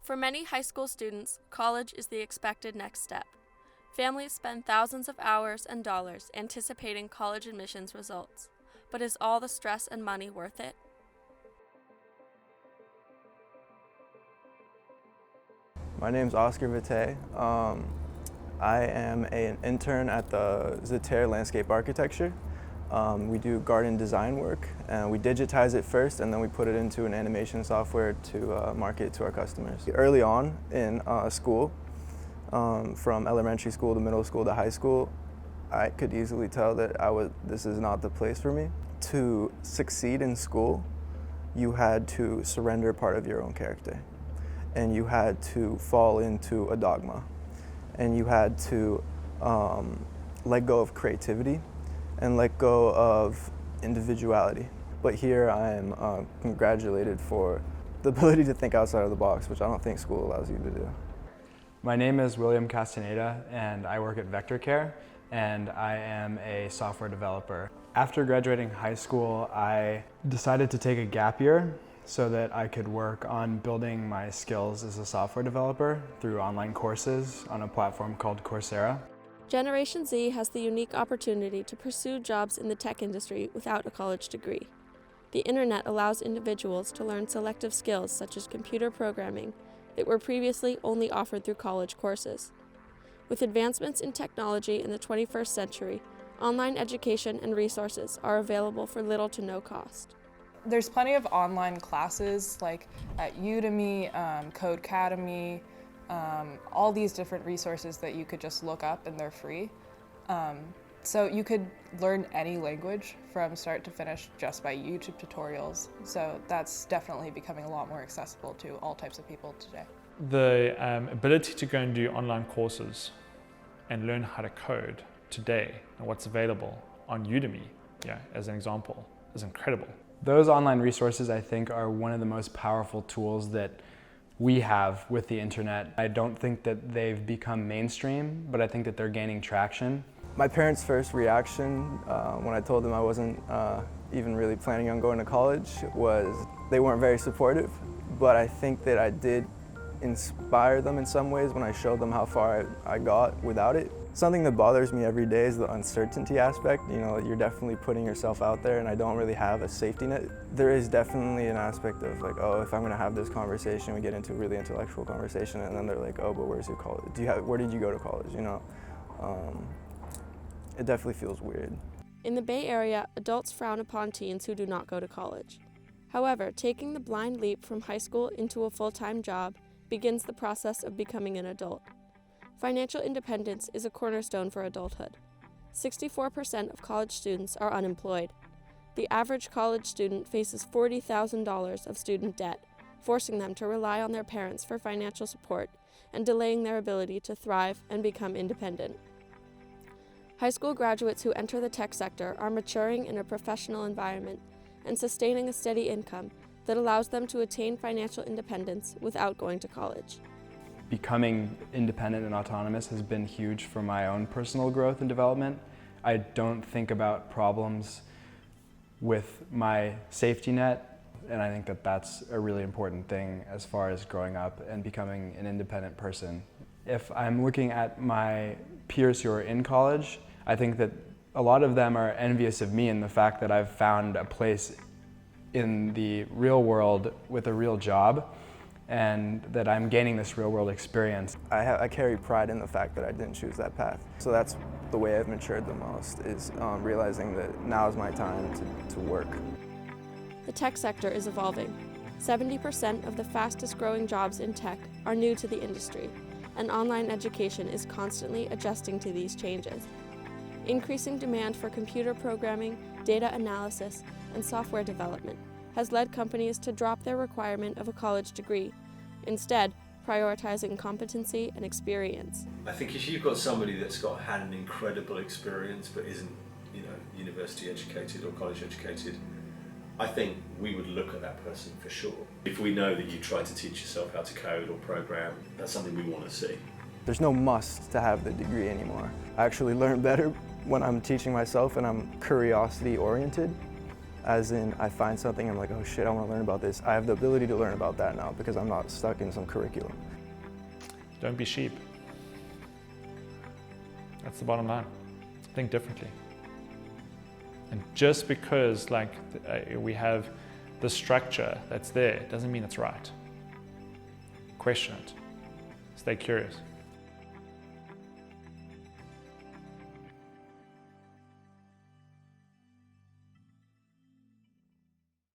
For many high school students, college is the expected next step. Families spend thousands of hours and dollars anticipating college admissions results. But is all the stress and money worth it? My name's Oscar Vite. I am an intern at the Zeter Landscape Architecture. We do garden design work, and we digitize it first, and then we put it into an animation software to market it to our customers. Early on in school, from elementary school to middle school to high school, I could easily tell that this is not the place for me. To succeed in school, you had to surrender part of your own character, and you had to fall into a dogma, and you had to let go of creativity and let go of individuality. But here I am congratulated for the ability to think outside of the box, which I don't think school allows you to do. My name is William Castaneda, and I work at Vector Care, and I am a software developer. After graduating high school, I decided to take a gap year so that I could work on building my skills as a software developer through online courses on a platform called Coursera. Generation Z has the unique opportunity to pursue jobs in the tech industry without a college degree. The internet allows individuals to learn selective skills such as computer programming that were previously only offered through college courses. With advancements in technology in the 21st century, online education and resources are available for little to no cost. There's plenty of online classes like at Udemy, Codecademy, all these different resources that you could just look up and they're free. So you could learn any language from start to finish just by YouTube tutorials. So that's definitely becoming a lot more accessible to all types of people today. The ability to go and do online courses and learn how to code today and what's available on Udemy, as an example, is incredible. Those online resources, I think, are one of the most powerful tools that we have with the internet. I don't think that they've become mainstream, but I think that they're gaining traction. My parents' first reaction when I told them I wasn't even really planning on going to college was they weren't very supportive, but I think that I did inspire them in some ways when I showed them how far I got without it. Something that bothers me every day is the uncertainty aspect. You know, you're definitely putting yourself out there, and I don't really have a safety net. There is definitely an aspect of like, oh, if I'm gonna have this conversation, we get into a really intellectual conversation, and then they're like, oh, but where's your college? Where did you go to college? You know, it definitely feels weird. In the Bay Area, adults frown upon teens who do not go to college. However, taking the blind leap from high school into a full-time job begins the process of becoming an adult. Financial independence is a cornerstone for adulthood. 64% of college students are unemployed. The average college student faces $40,000 of student debt, forcing them to rely on their parents for financial support and delaying their ability to thrive and become independent. High school graduates who enter the tech sector are maturing in a professional environment and sustaining a steady income that allows them to attain financial independence without going to college. Becoming independent and autonomous has been huge for my own personal growth and development. I don't think about problems with my safety net, and I think that that's a really important thing as far as growing up and becoming an independent person. If I'm looking at my peers who are in college, I think that a lot of them are envious of me and the fact that I've found a place in the real world with a real job, and that I'm gaining this real world experience. I carry pride in the fact that I didn't choose that path. So that's the way I've matured the most, is realizing that now is my time to work. The tech sector is evolving. 70% of the fastest growing jobs in tech are new to the industry, and online education is constantly adjusting to these changes. Increasing demand for computer programming, data analysis, and software development has led companies to drop their requirement of a college degree, instead prioritizing competency and experience. I think if you've got somebody that's had an incredible experience but isn't, university educated or college educated, I think we would look at that person for sure. If we know that you try to teach yourself how to code or program, that's something we want to see. There's no must to have the degree anymore. I actually learn better when I'm teaching myself and I'm curiosity oriented. as in I find something, I'm like, oh shit, I want to learn about this. I have the ability to learn about that now because I'm not stuck in some curriculum. Don't be sheep. That's the bottom line. Think differently. And just because we have the structure that's there doesn't mean it's right. Question it. Stay curious.